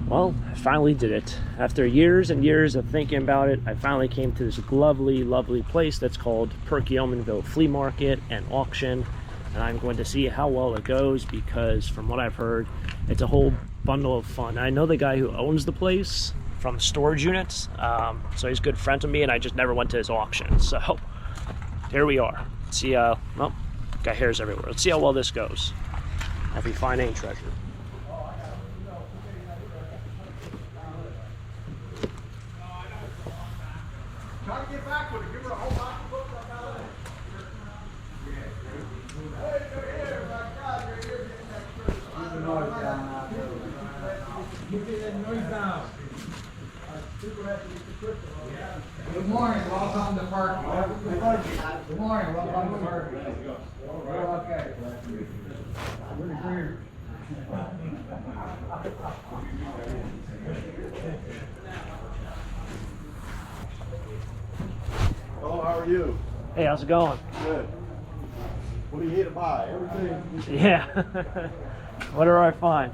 Well, I finally did it. After years and years of thinking about it, I finally came to this lovely, lovely place that's called Perkiomenville Flea Market and Auction. And I'm going to see how well it goes because from what I've heard, it's a whole bundle of fun. I know the guy who owns the place from storage units, so he's good friends with me, and I just never went to his auction. So here we are. Let's see, well, got hairs everywhere. Let's see how well this goes. If we find any treasure. Try to get back with it. Give her a whole box of books on how it Good morning, welcome to Park. Good morning, welcome to Park. Okay. We're clear. Hello, how are you? Hey, how's it going? Good. What are you here to buy? Everything? Yeah. What do I find?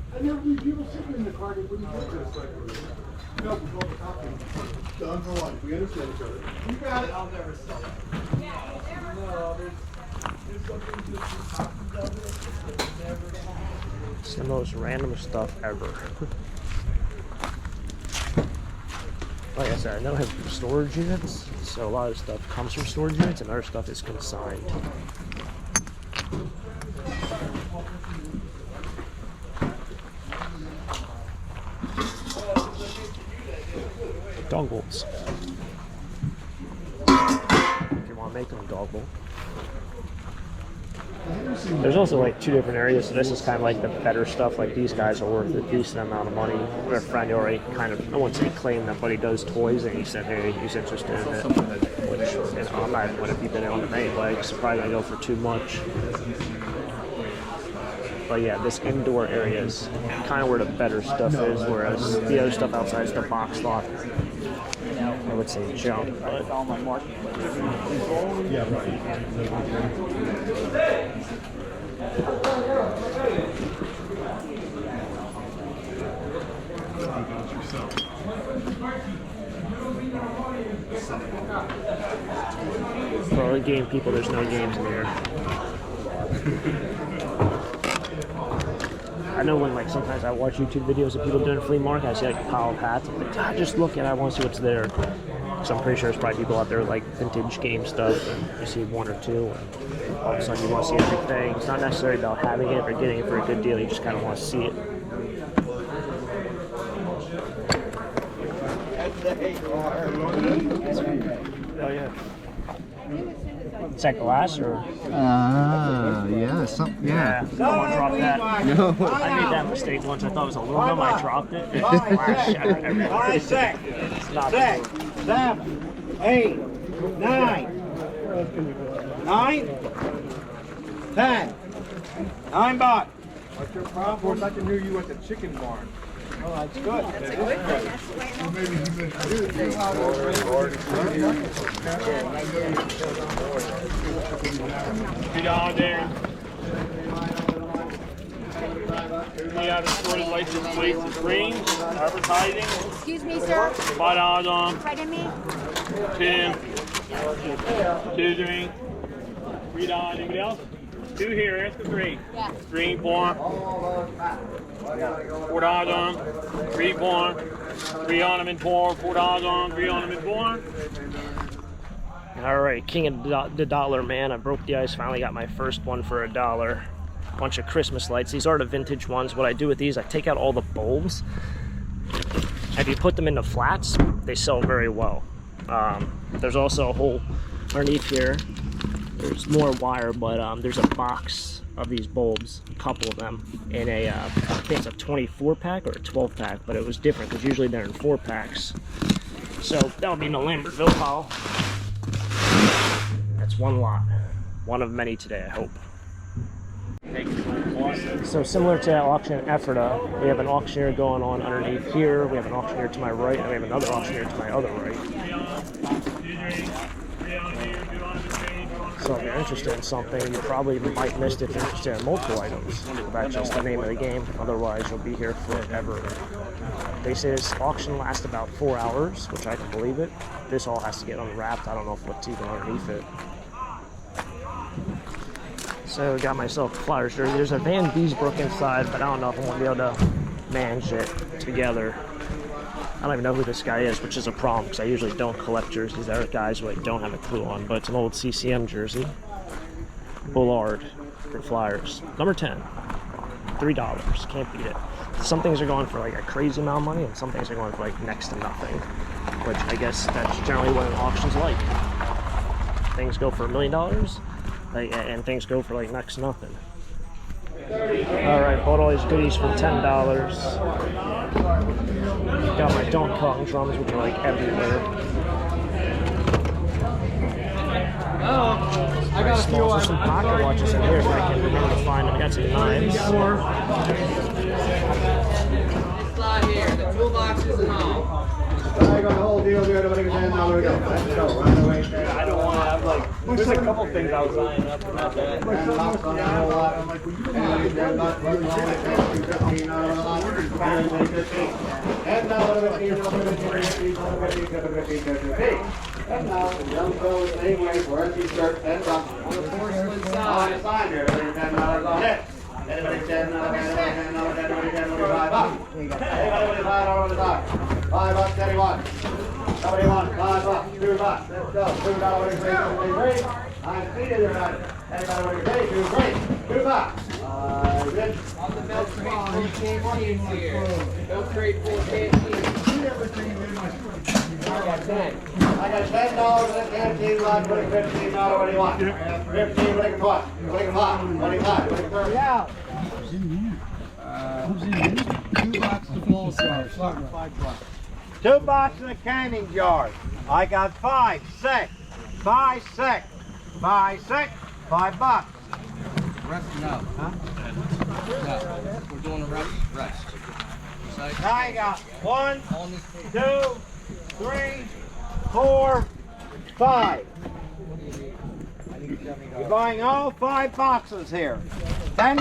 I never knew people sitting in the car that wouldn't do this. Like, no, we go to talking. Done for life. We understand each other. You got it. I'll never sell it. No, there's something just never. It's the most random stuff ever. Like I said, I know I have storage units, so a lot of stuff comes from storage units and other stuff is consigned. Dongles. If you want to make them doggle. There's also like two different areas, so this is kind of like the better stuff. Like these guys are worth a decent amount of money. Our friend already kind of, I wouldn't say claimed them, but he does toys, and he said, hey, he's interested in it. Which, you know, I'm not going to be bidding on them anyway, because it's probably going to go for too much. But yeah, this indoor area is kind of where the better stuff is, whereas the other stuff outside is the box lot. I would say junk, but Yeah, right. for the game people, there's no games in here. I know when like sometimes I watch YouTube videos of people doing flea market, I see like a pile of hats. I'm like, God, just look at it, I want to see what's there. So I'm pretty sure there's probably people out there like vintage game stuff, and you see one or two, and all of a sudden you want to see everything. It's not necessarily about having it or getting it for a good deal, you just kind of want to see it. Oh yeah. Is that glass or? Yeah, Yeah, someone dropped that. No. I made that mistake once. I thought it was aluminum. I dropped it. It's glass shattered everywhere. Six, It's not 7, 8, 9, 10. 9 bucks. What's your problem? Of course, I can hear you at the chicken barn. Oh, that's good. That's a good one. Well, maybe he meant $2 there. We have assorted license plates and screens, advertising. Excuse me, sir. $5 on. Pardon me? 2 drink. $3. Anybody else? 2 here. Ask for 3. Yeah. 3 4. $4 on. 3 4. 3 on them in 4. $4 on. 3 on them in 4. All right, king of the dollar, man. I broke the ice. Finally got my first one for $1. Bunch of Christmas lights. These are the vintage ones. What I do with these, I take out all the bulbs. If you put them into flats, they sell very well. There's also a hole underneath here There's more wire, but there's a box of these bulbs, a couple of them, in a, I think it's a 24 pack or a 12 pack, but it was different because usually they're in 4 packs. So that'll be in the Lambertville pile. That's one lot. One of many today, I hope. So similar to that auction in Ephrata, we have an auctioneer going on underneath here. We have an auctioneer to my right, and we have another auctioneer to my other right. So if you're interested in something, you probably might miss it if you're interested in multiple items. That's just the name of the game. Otherwise, you'll be here forever. They say this auction lasts about 4 hours, which I can believe it. This all has to get unwrapped. I don't know what's even underneath it. So I got myself a Flyers jersey. There's a Van Beesbrook inside, but I don't know if I'm going to be able to manage it together. I don't even know who this guy is, which is a problem because I usually don't collect jerseys. There are guys who I don't have a clue on, but it's an old CCM jersey. Bullard for Flyers. Number 10. $3. Can't beat it. Some things are going for like a crazy amount of money, and some things are going for like next to nothing, which I guess that's generally what an auction's like. Things go for $1 million, and things go for like next to nothing. Alright, bought all these goodies for $10. Got my Donkey Kong drums, which are like everywhere. I got some pocket watches in here if I can remember to find them. I got some knives. It's not here. The toolboxes and all. I got the whole deal here. Everybody can stand now. There we go. Let's go. Right away. I don't want to have like. There's a couple things I was lining up, but not that. And now, the young fellow the same way, wearing t-shirt, $10. On the porcelain On the side. sign here, everybody $10 on it. Anybody $10, anybody $5 on the side. $5, anyone. Somebody wants $5, $2. Let's go. $2, I'm seated there, right? Anybody want to pay? $2. Good. On the milk crate, 4 canteens here. Milk crate, 4 canteens. I got 10. I got $10 in the canteen line, putting $15. What do you want? 15, what do you want? What do you want? What do you want? What do you want? Yeah. Who's in here? 2 boxes of full stars. 2 boxes in a canning jar. I got 5, 6, 5, 6, 5, 6, $5. Rest no. Huh? No. We're doing a rest. Now I got 1, 2, 3, 4, 5. You're buying all 5 boxes here. $10.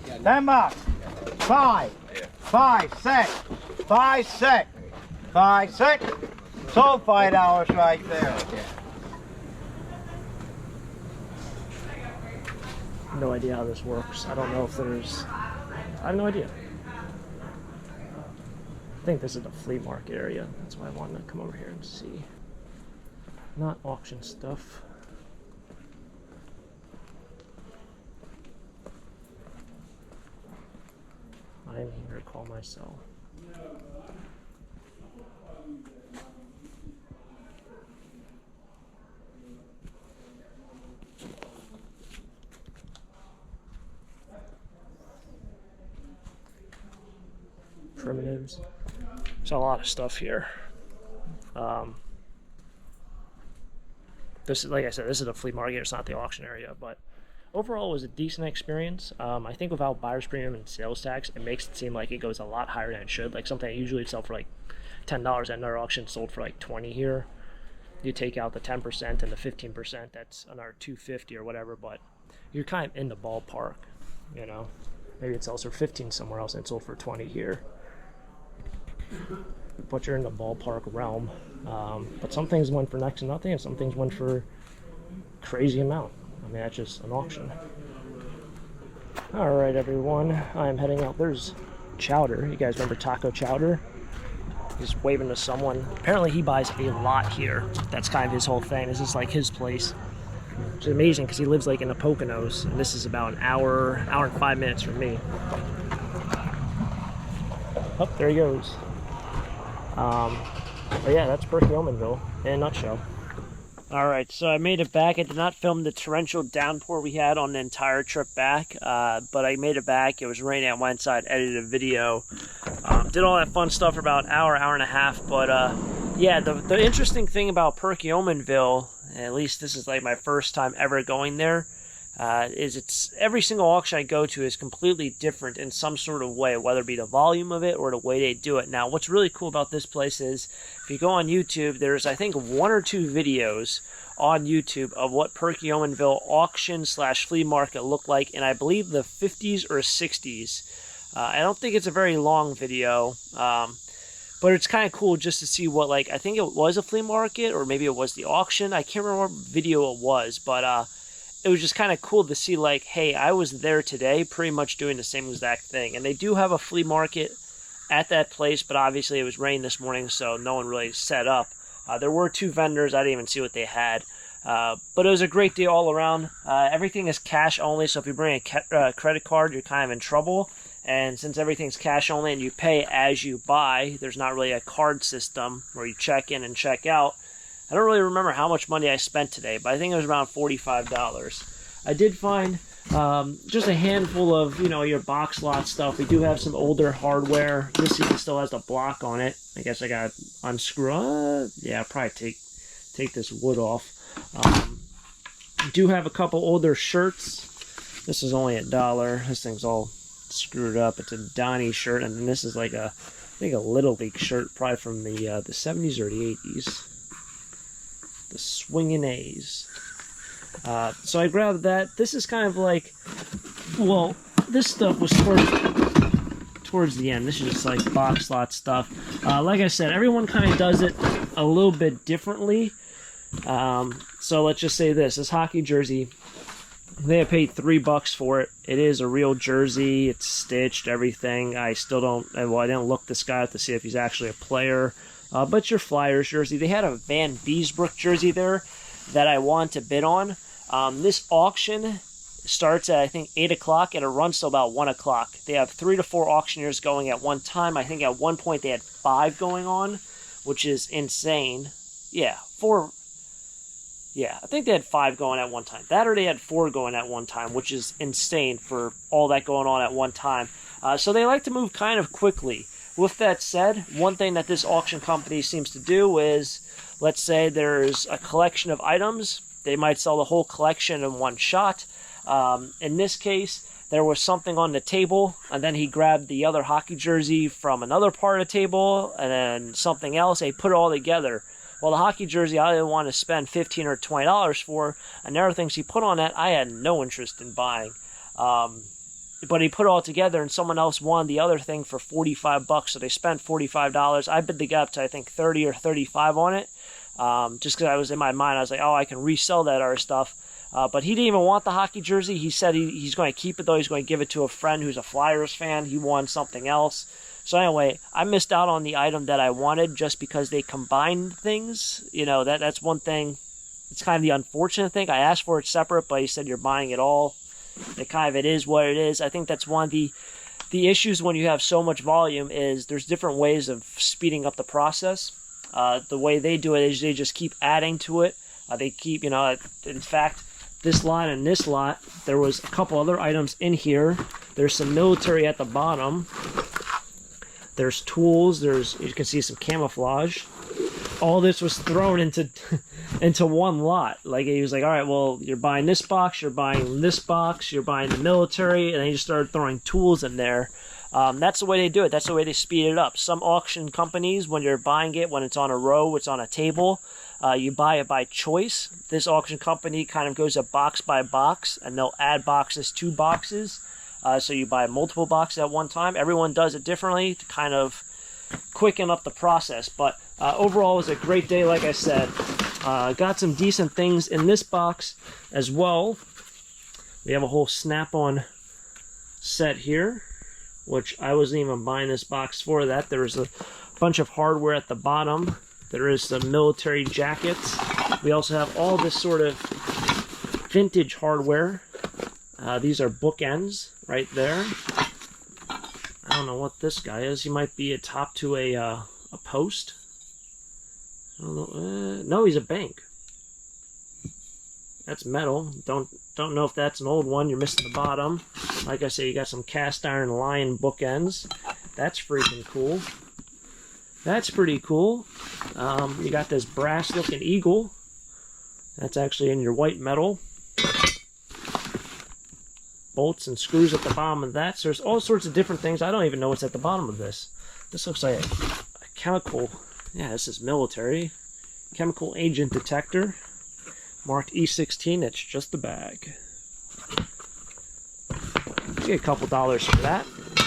$10. 5, 5, 6, 5, 6, 5, 6. Sold $5 right there. No idea how this works. I don't know if there's... I have no idea. I think this is the flea market area. That's why I wanted to come over here and see. Not auction stuff. I am here to call myself. Primitives. There's a lot of stuff here. This is, like I said, this is a flea market. It's not the auction area, but overall it was a decent experience. I think without buyer's premium and sales tax, it makes it seem like it goes a lot higher than it should. Like something I usually sell for like $10 at another auction sold for like $20 here. You take out the 10% and the 15%, that's another $250 or whatever, but you're kind of in the ballpark, you know. Maybe it sells for 15 somewhere else and it's sold for 20 here. But you're in the ballpark realm. But some things went for next to nothing and some things went for crazy amount. I mean, that's just an auction. Alright everyone, I'm heading out. There's Chowder. You guys remember Taco Chowder? He's waving to someone. Apparently he buys a lot here. That's kind of his whole thing. This is like his place. Which is amazing because he lives like in the Poconos, and this is about an hour and 5 minutes from me. Oh, there he goes. But yeah, that's Perkiomenville in a nutshell. Alright, so I made it back. I did not film the torrential downpour we had on the entire trip back, but I made it back. It was raining. I went inside, edited a video, did all that fun stuff for about an hour, hour and a half. But yeah, the interesting thing about Perkiomenville, at least this is like my first time ever going there, is it's every single auction I go to is completely different in some sort of way, whether it be the volume of it or the way they do it. Now, what's really cool about this place is if you go on YouTube, there's I think 1 or 2 videos on YouTube of what Perkiomenville auction / flea market looked like in I believe the 50s or 60s. I don't think it's a very long video, but it's kind of cool just to see what, like, I think it was a flea market or maybe it was the auction. I can't remember what video it was, but it was just kind of cool to see, like, hey, I was there today pretty much doing the same exact thing. And they do have a flea market at that place, but obviously it was raining this morning, so no one really set up. There were 2 vendors. I didn't even see what they had. But it was a great day all around. Everything is cash only, so if you bring a credit card, you're kind of in trouble. And since everything's cash only and you pay as you buy, there's not really a card system where you check in and check out. I don't really remember how much money I spent today, but I think it was around $45. I did find just a handful of, you know, your box lot stuff. We do have some older hardware. This even still has the block on it. I guess I got to unscrew. Yeah, I'll probably take this wood off. We do have a couple older shirts. This is only $1. This thing's all screwed up. It's a Donnie shirt, and then this is like I think a Little League shirt, probably from the 70s or the 80s. The Swingin' A's. So I grabbed that. This is kind of like, well, this stuff was towards the end. This is just like box lot stuff. Like I said, everyone kind of does it a little bit differently. So let's just say this hockey jersey, they have paid $3 for it. It is a real jersey. It's stitched, everything. I still don't, well, I didn't look this guy up to see if he's actually a player. But your Flyers jersey, they had a Van Beesbrook jersey there that I want to bid on. This auction starts at, I think, 8 o'clock and it runs till about 1 o'clock. They have 3 to 4 auctioneers going at one time. I think at one point they had 5 going on, which is insane. Yeah, 4. Yeah, I think they had 5 going at one time. That or they had 4 going at one time, which is insane for all that going on at one time. So they like to move kind of quickly. With that said, one thing that this auction company seems to do is, let's say there's a collection of items. They might sell the whole collection in one shot. In this case, there was something on the table, and then he grabbed the other hockey jersey from another part of the table, and then something else, and he put it all together. Well, the hockey jersey I didn't want to spend $15 or $20 for, and the other things he put on that I had no interest in buying. But he put it all together, and someone else won the other thing for $45, so they spent $45. I bid the guy up to, I think, $30 or $35 on it, just because I was in my mind. I was like, oh, I can resell that other stuff. But he didn't even want the hockey jersey. He said he's going to keep it, though. He's going to give it to a friend who's a Flyers fan. He won something else. So anyway, I missed out on the item that I wanted just because they combined things. You know, that's one thing. It's kind of the unfortunate thing. I asked for it separate, but he said you're buying it all. It is what it is. I think that's one of the issues when you have so much volume is there's different ways of speeding up the process. The way they do it is they just keep adding to it. They keep, you know, in fact, this lot and this lot, there was a couple other items in here. There's some military at the bottom. There's tools. You can see some camouflage. All this was thrown into one lot. Like, he was like, all right, well, you're buying this box, you're buying this box, you're buying the military, and then he just started throwing tools in there. That's the way they do it. That's the way they speed it up. Some auction companies, when you're buying it, when it's on a row, it's on a table, you buy it by choice. This auction company kind of goes a box by box, and they'll add boxes to boxes. So you buy multiple boxes at one time. Everyone does it differently to kind of quicken up the process. But overall, it was a great day, like I said. Got some decent things in this box as well. We have a whole Snap-on set here, which I wasn't even buying this box for that. There was a bunch of hardware at the bottom. There is some military jackets. We also have all this sort of vintage hardware. These are bookends right there. I don't know what this guy is. He might be a top to a post. I don't know. No, he's a bank. That's metal. Don't know if that's an old one. You're missing the bottom. Like I say, you got some cast iron lion bookends. That's freaking cool. That's pretty cool. You got this brass looking eagle. That's actually in your white metal. Bolts and screws at the bottom of that. So there's all sorts of different things. I don't even know what's at the bottom of this. This looks like a chemical. Yeah, this is military. Chemical agent detector. Marked E16. It's just the bag. Get a couple dollars for that.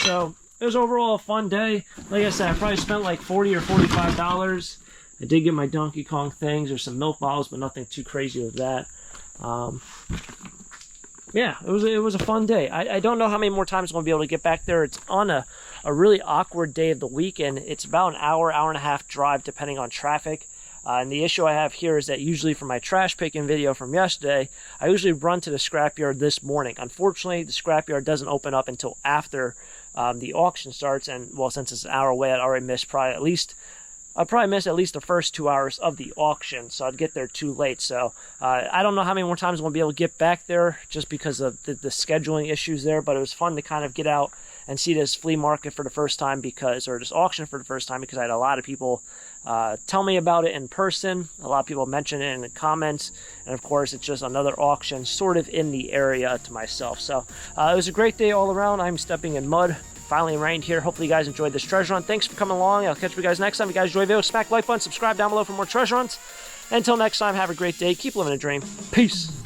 So it was overall a fun day. Like I said, I probably spent like $40 or $45. I did get my Donkey Kong things. There's some milk bottles, but nothing too crazy with that. Yeah, it was a fun day. I don't know how many more times I'm going to be able to get back there. It's on a really awkward day of the weekend. It's about an hour and a half drive depending on traffic. And the issue I have here is that usually for my trash picking video from yesterday, I usually run to the scrapyard this morning. Unfortunately, the scrapyard doesn't open up until after the auction starts. And well, since it's an hour away, I'd already missed I'd probably miss at least the first 2 hours of the auction, so I'd get there too late. So I don't know how many more times I'm going to be able to get back there just because of the scheduling issues there, but it was fun to kind of get out and see this flea market for the first time or this auction for the first time because I had a lot of people tell me about it in person. A lot of people mention it in the comments, and of course it's just another auction sort of in the area to myself. So it was a great day all around. I'm stepping in mud. Finally rained here. Hopefully you guys enjoyed this treasure hunt. Thanks for coming along. I'll catch you guys next time. If you guys enjoy the video, smack the like button, subscribe down below for more treasure hunts. Until next time, have a great day. Keep living a dream. Peace.